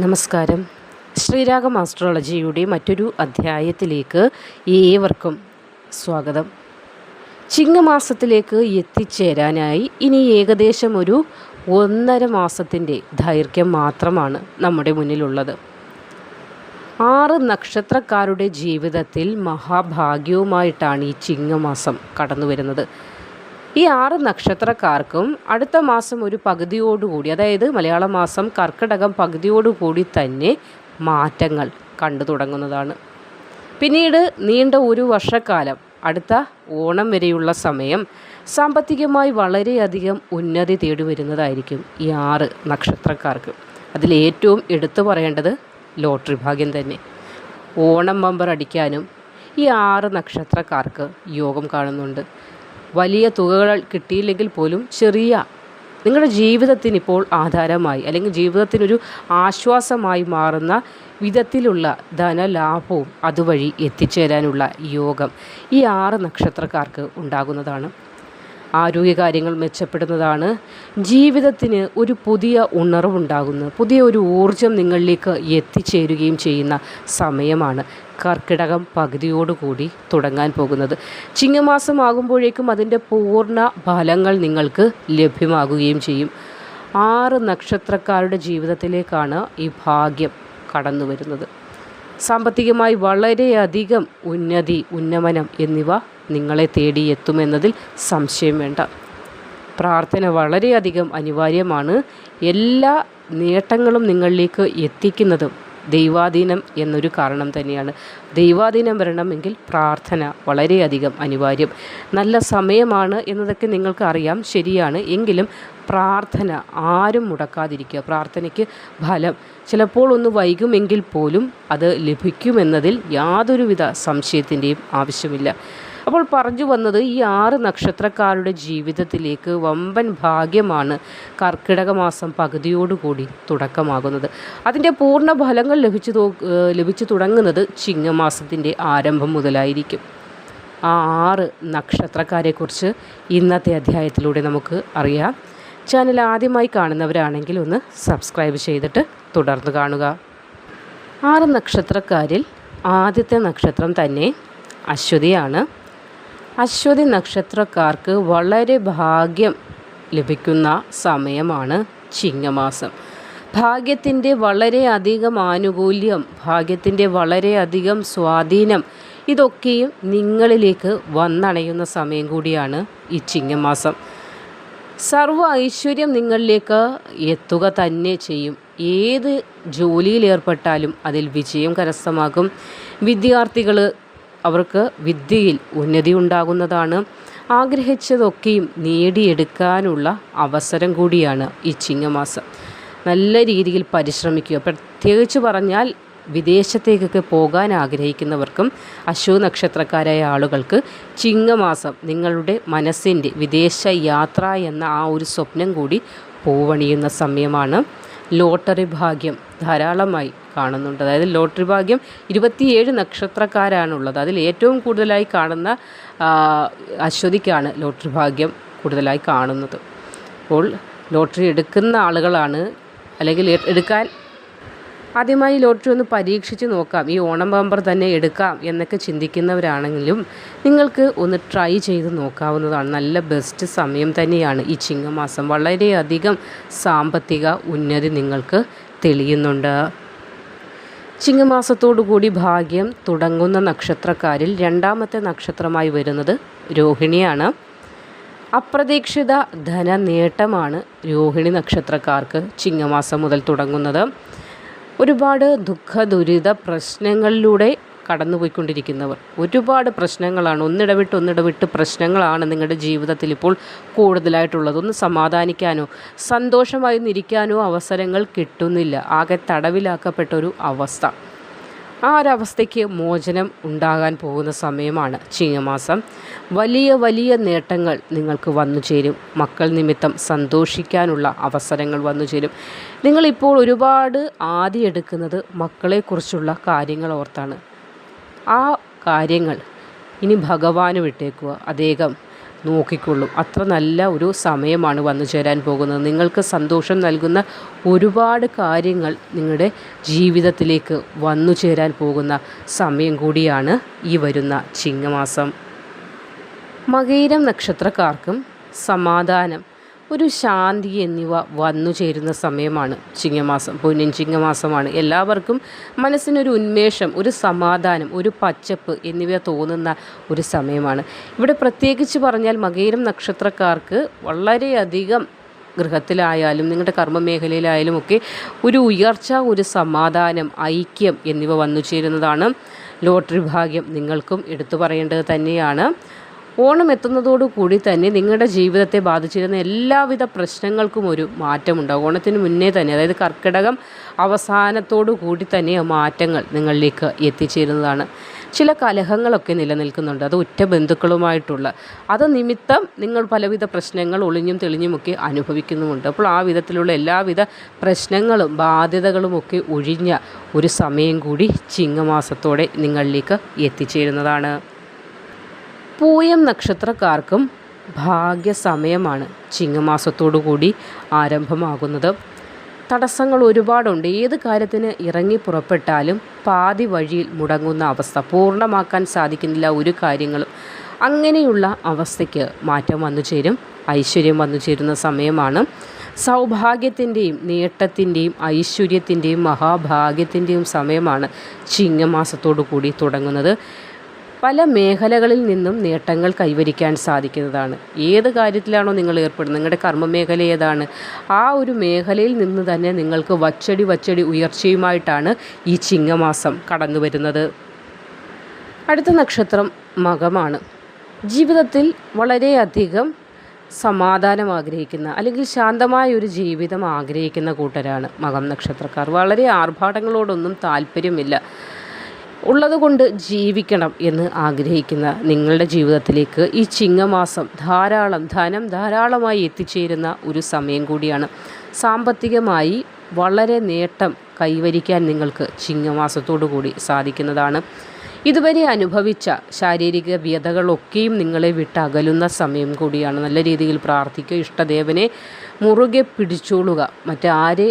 നമസ്കാരം. ശ്രീരാഗം ആസ്ട്രോളജിയുടെ മറ്റൊരു അധ്യായത്തിലേക്ക് ഏവർക്കും സ്വാഗതം. ചിങ്ങമാസത്തിലേക്ക് എത്തിച്ചേരാനായി ഇനി ഏകദേശം ഒരു 1.5 മാസത്തിൻ്റെ ദൈർഘ്യം മാത്രമാണ് നമ്മുടെ മുന്നിലുള്ളത്. 6 നക്ഷത്രക്കാരുടെ ജീവിതത്തിൽ മഹാഭാഗ്യവുമായിട്ടാണ് ഈ ചിങ്ങമാസം കടന്നു വരുന്നത്. ഈ 6 നക്ഷത്രക്കാർക്കും അടുത്ത മാസം ഒരു പകുതിയോടുകൂടി, അതായത് മലയാള മാസം കർക്കിടകം പകുതിയോടുകൂടി തന്നെ മാറ്റങ്ങൾ കണ്ടു തുടങ്ങുന്നതാണ്. പിന്നീട് നീണ്ട ഒരു വർഷക്കാലം, അടുത്ത ഓണം വരെയുള്ള സമയം സാമ്പത്തികമായി വളരെയധികം ഉന്നതി തേടി വരുന്നതായിരിക്കും ഈ 6 നക്ഷത്രക്കാർക്ക്. അതിലേറ്റവും എടുത്തു പറയേണ്ടത് ലോട്ടറി ഭാഗ്യം തന്നെ. ഓണം ബമ്പർ അടിക്കാനും ഈ 6 നക്ഷത്രക്കാർക്ക് യോഗം കാണുന്നുണ്ട്. വലിയ തുകകൾ കിട്ടിയില്ലെങ്കിൽ പോലും ചെറിയ, നിങ്ങളുടെ ജീവിതത്തിന് ഇപ്പോൾ ആധാരമായി അല്ലെങ്കിൽ ജീവിതത്തിനൊരു ആശ്വാസമായി മാറുന്ന വിധത്തിലുള്ള ധനലാഭവും അതുവഴി എത്തിച്ചേരാനുള്ള യോഗം ഈ 6 നക്ഷത്രക്കാർക്ക് ഉണ്ടാകുന്നതാണ്. ആരോഗ്യകാര്യങ്ങൾ മെച്ചപ്പെടുന്നതാണ്. ജീവിതത്തിന് ഒരു പുതിയ ഉണർവുണ്ടാകുന്നു, പുതിയ ഒരു ഊർജം നിങ്ങളിലേക്ക് എത്തിച്ചേരുകയും ചെയ്യുന്ന സമയമാണ് കർക്കിടകം പകുതിയോടുകൂടി തുടങ്ങാൻ പോകുന്നത്. ചിങ്ങമാസമാകുമ്പോഴേക്കും അതിൻ്റെ പൂർണ്ണ ഫലങ്ങൾ നിങ്ങൾക്ക് ലഭ്യമാകുകയും ചെയ്യും. 6 നക്ഷത്രക്കാരുടെ ജീവിതത്തിലേക്കാണ് ഈ ഭാഗ്യം കടന്നു വരുന്നത്. സാമ്പത്തികമായി വളരെയധികം ഉന്നതി, ഉന്നമനം എന്നിവ നിങ്ങളെ തേടിയെത്തുമെന്നതിൽ സംശയം വേണ്ട. പ്രാർത്ഥന വളരെയധികം അനിവാര്യമാണ്. എല്ലാ നേട്ടങ്ങളും നിങ്ങളിലേക്ക് എത്തിക്കുന്നതും ദൈവാധീനം എന്നൊരു കാരണം തന്നെയാണ്. ദൈവാധീനം വരണമെങ്കിൽ പ്രാർത്ഥന വളരെയധികം അനിവാര്യം. നല്ല സമയമാണ് എന്നതൊക്കെ നിങ്ങൾക്ക് അറിയാം, ശരിയാണ്. എങ്കിലും പ്രാർത്ഥന ആരും മുടക്കാതിരിക്കുക. പ്രാർത്ഥനയ്ക്ക് ഫലം ചിലപ്പോൾ ഒന്ന് വൈകുമെങ്കിൽ പോലും അത് ലഭിക്കുമെന്നതിൽ യാതൊരുവിധ സംശയത്തിൻ്റെയും ആവശ്യമില്ല. അപ്പോൾ പറഞ്ഞു വന്നത്, ഈ 6 നക്ഷത്രക്കാരുടെ ജീവിതത്തിലേക്ക് വമ്പൻ ഭാഗ്യമാണ് മാസം പകുതിയോടുകൂടി തുടക്കമാകുന്നത്. അതിൻ്റെ പൂർണ്ണ ഫലങ്ങൾ ലഭിച്ചു തുടങ്ങുന്നത് ചിങ്ങമാസത്തിൻ്റെ ആരംഭം മുതലായിരിക്കും. ആ 6 നക്ഷത്രക്കാരെക്കുറിച്ച് ഇന്നത്തെ അധ്യായത്തിലൂടെ നമുക്ക് അറിയാം. ചാനൽ ആദ്യമായി കാണുന്നവരാണെങ്കിൽ ഒന്ന് സബ്സ്ക്രൈബ് ചെയ്തിട്ട് തുടർന്ന് കാണുക. 6 നക്ഷത്രക്കാരിൽ ആദ്യത്തെ നക്ഷത്രം തന്നെ അശ്വതിയാണ്. അശ്വതി നക്ഷത്രക്കാർക്ക് വളരെ ഭാഗ്യം ലഭിക്കുന്ന സമയമാണ് ചിങ്ങമാസം. ഭാഗ്യത്തിൻ്റെ വളരെയധികം ആനുകൂല്യം, ഭാഗ്യത്തിൻ്റെ വളരെയധികം സ്വാധീനം, ഇതൊക്കെയും നിങ്ങളിലേക്ക് വന്നണയുന്ന സമയം കൂടിയാണ് ഈ ചിങ്ങമാസം. സർവ്വ ഐശ്വര്യം നിങ്ങളിലേക്ക് എത്തുക തന്നെ ചെയ്യും. ഏത് ജോലിയിൽ ഏർപ്പെട്ടാലും അതിൽ വിജയം കരസ്ഥമാകും. വിദ്യാർത്ഥികൾ, അവർക്ക് വിദ്യയിൽ ഉന്നതി ഉണ്ടാകുന്നതാണ്. ആഗ്രഹിച്ചതൊക്കെയും നേടിയെടുക്കാനുള്ള അവസരം കൂടിയാണ് ഈ ചിങ്ങമാസം. നല്ല രീതിയിൽ പരിശ്രമിക്കുക. പ്രത്യേകിച്ച് പറഞ്ഞാൽ വിദേശത്തേക്കൊക്കെ പോകാൻ ആഗ്രഹിക്കുന്നവർക്കും അശ്വതി നക്ഷത്രക്കാരായ ആളുകൾക്ക് ചിങ്ങമാസം നിങ്ങളുടെ മനസ്സിൻ്റെ വിദേശ യാത്ര എന്ന ആ ഒരു സ്വപ്നം കൂടി പൂവണിയുന്ന സമയമാണ്. ലോട്ടറി ഭാഗ്യം ധാരാളമായി കാണുന്നുണ്ട്. അതായത് ലോട്ടറി ഭാഗ്യം 27 നക്ഷത്രക്കാരാണുള്ളത്. അതിൽ ഏറ്റവും കൂടുതലായി കാണുന്ന അശ്വതിക്കാണ് ലോട്ടറി ഭാഗ്യം കൂടുതലായി കാണുന്നത്. അപ്പോൾ ലോട്ടറി എടുക്കുന്ന ആളുകളാണ്, അല്ലെങ്കിൽ എടുക്കാൻ ആദ്യമായി ലോട്ടറി ഒന്ന് പരീക്ഷിച്ച് നോക്കാം, ഈ ഓണം ബമ്പർ തന്നെ എടുക്കാം എന്നൊക്കെ ചിന്തിക്കുന്നവരാണെങ്കിലും നിങ്ങൾക്ക് ഒന്ന് ട്രൈ ചെയ്ത് നോക്കാവുന്നതാണ്. നല്ല ബെസ്റ്റ് സമയം തന്നെയാണ് ഈ ചിങ്ങമാസം. വളരെയധികം സാമ്പത്തിക ഉന്നതി നിങ്ങൾക്ക് തെളിയുന്നുണ്ട്. ചിങ്ങമാസത്തോടുകൂടി ഭാഗ്യം തുടങ്ങുന്ന നക്ഷത്രക്കാരിൽ രണ്ടാമത്തെ നക്ഷത്രമായി വരുന്നത് രോഹിണിയാണ്. അപ്രതീക്ഷിത ധനനേട്ടമാണ് രോഹിണി നക്ഷത്രക്കാർക്ക് ചിങ്ങമാസം മുതൽ തുടങ്ങുന്നത്. ഒരുപാട് ദുഃഖ ദുരിത പ്രശ്നങ്ങളിലൂടെ കടന്നുപോയിക്കൊണ്ടിരിക്കുന്നവർ, ഒരുപാട് പ്രശ്നങ്ങളാണ്, ഒന്നിടവിട്ട് പ്രശ്നങ്ങളാണ് നിങ്ങളുടെ ജീവിതത്തിൽ ഇപ്പോൾ കൂടുതലായിട്ടുള്ളത്. ഒന്ന് സമാധാനിക്കാനോ സന്തോഷമായി ഇരിക്കാനോ അവസരങ്ങൾ കിട്ടുന്നില്ല. ആകെ തടവിലാക്കപ്പെട്ടൊരു അവസ്ഥ. ആ ഒരവസ്ഥയ്ക്ക് മോചനം ഉണ്ടാകാൻ പോകുന്ന സമയമാണ് ചിങ്ങമാസം. വലിയ വലിയ നേട്ടങ്ങൾ നിങ്ങൾക്ക് വന്നു ചേരും. മക്കൾ നിമിത്തം സന്തോഷിക്കാനുള്ള അവസരങ്ങൾ വന്നു ചേരും. നിങ്ങളിപ്പോൾ ഒരുപാട് ആദിയെടുക്കുന്നത് മക്കളെക്കുറിച്ചുള്ള കാര്യങ്ങൾ ഓർത്താണ്. ആ കാര്യങ്ങൾ ഇനി ഭഗവാന് വിട്ടേക്കുക. അദ്ദേഹം നോക്കിക്കൊള്ളും. അത്ര നല്ല ഒരു സമയമാണ് വന്നു ചേരാൻ പോകുന്നത്. നിങ്ങൾക്ക് സന്തോഷം നൽകുന്ന ഒരുപാട് കാര്യങ്ങൾ നിങ്ങളുടെ ജീവിതത്തിലേക്ക് വന്നു ചേരാൻ പോകുന്ന സമയം കൂടിയാണ് ഈ വരുന്ന ചിങ്ങമാസം. മകയിരം നക്ഷത്രക്കാർക്കും സമാധാനം, ഒരു ശാന്തി എന്നിവ വന്നു ചേരുന്ന സമയമാണ് ചിങ്ങമാസം. പൊന്നിൻ ചിങ്ങമാസമാണ്. എല്ലാവർക്കും മനസ്സിനൊരു ഉന്മേഷം, ഒരു സമാധാനം, ഒരു പച്ചപ്പ് എന്നിവ തോന്നുന്ന ഒരു സമയമാണ്. ഇവിടെ പ്രത്യേകിച്ച് പറഞ്ഞാൽ മകയിരം നക്ഷത്രക്കാർക്ക് വളരെയധികം ഗൃഹത്തിലായാലും നിങ്ങളുടെ കർമ്മമേഖലയിലായാലും ഒക്കെ ഒരു ഉയർച്ച, ഒരു സമാധാനം, ഐക്യം എന്നിവ വന്നു ചേരുന്നതാണ്. ലോട്ടറി ഭാഗ്യം നിങ്ങൾക്കും എടുത്തു പറയേണ്ടത് തന്നെയാണ്. ഓണം എത്തുന്നതോടുകൂടി തന്നെ നിങ്ങളുടെ ജീവിതത്തെ ബാധിച്ചിരുന്ന എല്ലാവിധ പ്രശ്നങ്ങൾക്കും ഒരു മാറ്റമുണ്ടാകും. ഓണത്തിന് മുന്നേ തന്നെ, അതായത് കർക്കിടകം അവസാനത്തോടു കൂടി തന്നെ ആ മാറ്റങ്ങൾ നിങ്ങളിലേക്ക് എത്തിച്ചേരുന്നതാണ്. ചില കലഹങ്ങളൊക്കെ നിലനിൽക്കുന്നുണ്ട്, അത് ഉറ്റ ബന്ധുക്കളുമായിട്ടുള്ള. അത് നിമിത്തം നിങ്ങൾ പലവിധ പ്രശ്നങ്ങൾ ഒളിഞ്ഞും തെളിഞ്ഞുമൊക്കെ അനുഭവിക്കുന്നുമുണ്ട്. അപ്പോൾ ആ വിധത്തിലുള്ള എല്ലാവിധ പ്രശ്നങ്ങളും ബാധ്യതകളുമൊക്കെ ഒഴിഞ്ഞ ഒരു സമയം കൂടി ചിങ്ങമാസത്തോടെ നിങ്ങളിലേക്ക് എത്തിച്ചേരുന്നതാണ്. പൂയം നക്ഷത്രക്കാർക്കും ഭാഗ്യസമയമാണ് ചിങ്ങമാസത്തോടു കൂടി ആരംഭമാകുന്നത്. തടസ്സങ്ങൾ ഒരുപാടുണ്ട്. ഏത് കാര്യത്തിന് ഇറങ്ങി പുറപ്പെട്ടാലും പാതി വഴിയിൽ മുടങ്ങുന്ന അവസ്ഥ, പൂർണ്ണമാക്കാൻ സാധിക്കുന്നില്ല ഒരു കാര്യങ്ങളും. അങ്ങനെയുള്ള അവസ്ഥയ്ക്ക് മാറ്റം വന്നു ചേരും, ഐശ്വര്യം വന്നു ചേരുന്ന സമയമാണ്. സൗഭാഗ്യത്തിൻ്റെയും നേട്ടത്തിൻ്റെയും ഐശ്വര്യത്തിൻ്റെയും മഹാഭാഗ്യത്തിൻ്റെയും സമയമാണ് ചിങ്ങമാസത്തോടു കൂടി തുടങ്ങുന്നത്. പല മേഖലകളിൽ നിന്നും നേട്ടങ്ങൾ കൈവരിക്കാൻ സാധിക്കുന്നതാണ്. ഏത് കാര്യത്തിലാണോ നിങ്ങൾ ഏർപ്പെടുന്നത്, നിങ്ങളുടെ കർമ്മമേഖല ഏതാണ്, ആ ഒരു മേഖലയിൽ നിന്ന് തന്നെ നിങ്ങൾക്ക് വച്ചടി ഉയർച്ചയുമായിട്ടാണ് ഈ ചിങ്ങമാസം കടന്നു വരുന്നത്. അടുത്ത നക്ഷത്രം മകമാണ്. ജീവിതത്തിൽ വളരെയധികം സമാധാനം ആഗ്രഹിക്കുന്ന, അല്ലെങ്കിൽ ശാന്തമായ ഒരു ജീവിതം ആഗ്രഹിക്കുന്ന കൂട്ടരാണ് മകം നക്ഷത്രക്കാർ. വളരെ ആർഭാടങ്ങളോടൊന്നും താല്പര്യമില്ല, ഉള്ളതുകൊണ്ട് ജീവിക്കണം എന്ന് ആഗ്രഹിക്കുന്ന നിങ്ങളുടെ ജീവിതത്തിലേക്ക് ഈ ചിങ്ങമാസം ധനം ധാരാളമായി എത്തിച്ചേരുന്ന ഒരു സമയം കൂടിയാണ്. സാമ്പത്തികമായി വളരെ നേട്ടം കൈവരിക്കാൻ നിങ്ങൾക്ക് ചിങ്ങമാസത്തോടു കൂടി സാധിക്കുന്നതാണ്. ഇതുവരെ അനുഭവിച്ച ശാരീരിക വ്യതകളൊക്കെയും നിങ്ങളെ വിട്ട് അകലുന്ന സമയം കൂടിയാണ്. നല്ല രീതിയിൽ പ്രാർത്ഥിക്കുക, ഇഷ്ടദേവനെ മുറുകെ പിടിച്ചോളുക.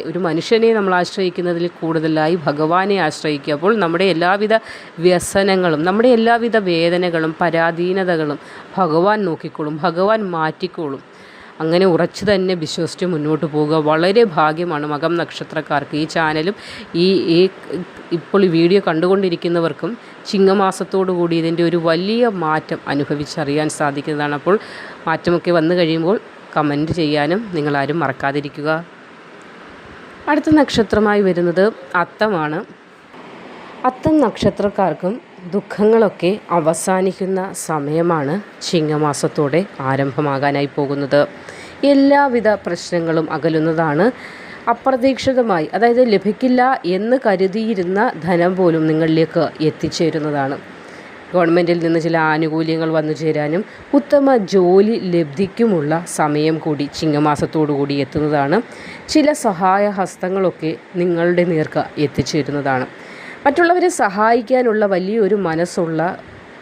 ഒരു മനുഷ്യനെ നമ്മൾ ആശ്രയിക്കുന്നതിൽ കൂടുതലായി ഭഗവാനെ ആശ്രയിക്കുക. അപ്പോൾ നമ്മുടെ എല്ലാവിധ വ്യസനങ്ങളും, നമ്മുടെ എല്ലാവിധ വേദനകളും പരാധീനതകളും ഭഗവാൻ നോക്കിക്കോളും, ഭഗവാൻ മാറ്റിക്കോളും. അങ്ങനെ ഉറച്ചു തന്നെ വിശ്വസിച്ച് മുന്നോട്ട് പോവുക. വളരെ ഭാഗ്യമാണ് മകം നക്ഷത്രക്കാർക്ക്. ഈ ചാനലും ഇപ്പോൾ ഈ വീഡിയോ കണ്ടുകൊണ്ടിരിക്കുന്നവർക്കും ചിങ്ങമാസത്തോടു കൂടി ഇതിൻ്റെ ഒരു വലിയ മാറ്റം അനുഭവിച്ചറിയാൻ സാധിക്കുന്നതാണ്. അപ്പോൾ മാറ്റമൊക്കെ വന്നു കഴിയുമ്പോൾ കമൻറ്റ് ചെയ്യാനും നിങ്ങളാരും മറക്കാതിരിക്കുക. അടുത്ത നക്ഷത്രമായി വരുന്നത് അത്തമാണ്. അത്തം നക്ഷത്രക്കാർക്കും ദുഃഖങ്ങളൊക്കെ അവസാനിക്കുന്ന സമയമാണ് ചിങ്ങമാസത്തോടെ ആരംഭമാകാനായി പോകുന്നത്. എല്ലാവിധ പ്രശ്നങ്ങളും അകലുന്നതാണ്. അപ്രതീക്ഷിതമായി, അതായത് ലഭിക്കില്ല എന്ന് കരുതിയിരുന്ന ധനം പോലും നിങ്ങളിലേക്ക് എത്തിച്ചേരുന്നതാണ്. ഗവൺമെൻറ്റിൽ നിന്ന് ചില ആനുകൂല്യങ്ങൾ വന്നു ചേരാനും ഉത്തമ ജോലി ലബ്ധിക്കുമുള്ള സമയം കൂടി ചിങ്ങമാസത്തോടു കൂടി എത്തുന്നതാണ്. ചില സഹായ ഹസ്തങ്ങളൊക്കെ നിങ്ങളുടെ നേർക്ക് എത്തിച്ചേരുന്നതാണ്. മറ്റുള്ളവരെ സഹായിക്കാനുള്ള വലിയൊരു മനസ്സുള്ള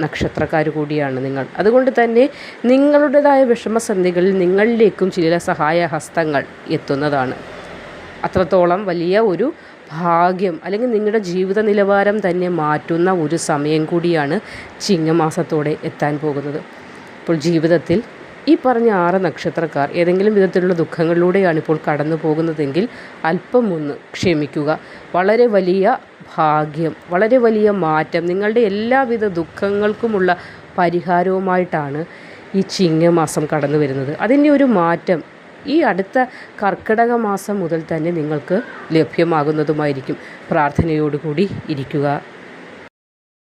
നക്ഷത്രക്കാർ കൂടിയാണ് നിങ്ങൾ. അതുകൊണ്ട് തന്നെ നിങ്ങളുടേതായ വിഷമസന്ധികളിൽ നിങ്ങളിലേക്കും ചില സഹായ ഹസ്തങ്ങൾ എത്തുന്നതാണ്. അത്രത്തോളം വലിയ ഒരു ഭാഗ്യം, അല്ലെങ്കിൽ നിങ്ങളുടെ ജീവിത നിലവാരം തന്നെ മാറ്റുന്ന ഒരു സമയം കൂടിയാണ് ചിങ്ങമാസത്തോടെ എത്താൻ പോകുന്നത്. അപ്പോൾ ജീവിതത്തിൽ ഈ പറഞ്ഞ 6 നക്ഷത്രക്കാർ ഏതെങ്കിലും വിധത്തിലുള്ള ദുഃഖങ്ങളിലൂടെയാണ് ഇപ്പോൾ കടന്നു പോകുന്നതെങ്കിൽ അല്പം ഒന്ന് ക്ഷമിക്കുക. വളരെ വലിയ ഭാഗ്യം, വളരെ വലിയ മാറ്റം, നിങ്ങളുടെ എല്ലാവിധ ദുഃഖങ്ങൾക്കുമുള്ള പരിഹാരവുമായിട്ടാണ് ഈ ചിങ്ങമാസം കടന്നു വരുന്നത്. അതിൻ്റെ ഒരു മാറ്റം ഈ അടുത്ത കർക്കിടക മാസം മുതൽ തന്നെ നിങ്ങൾക്ക് ലഭ്യമാകുന്നതുമായിരിക്കും. പ്രാർത്ഥനയോടുകൂടി ഇരിക്കുക.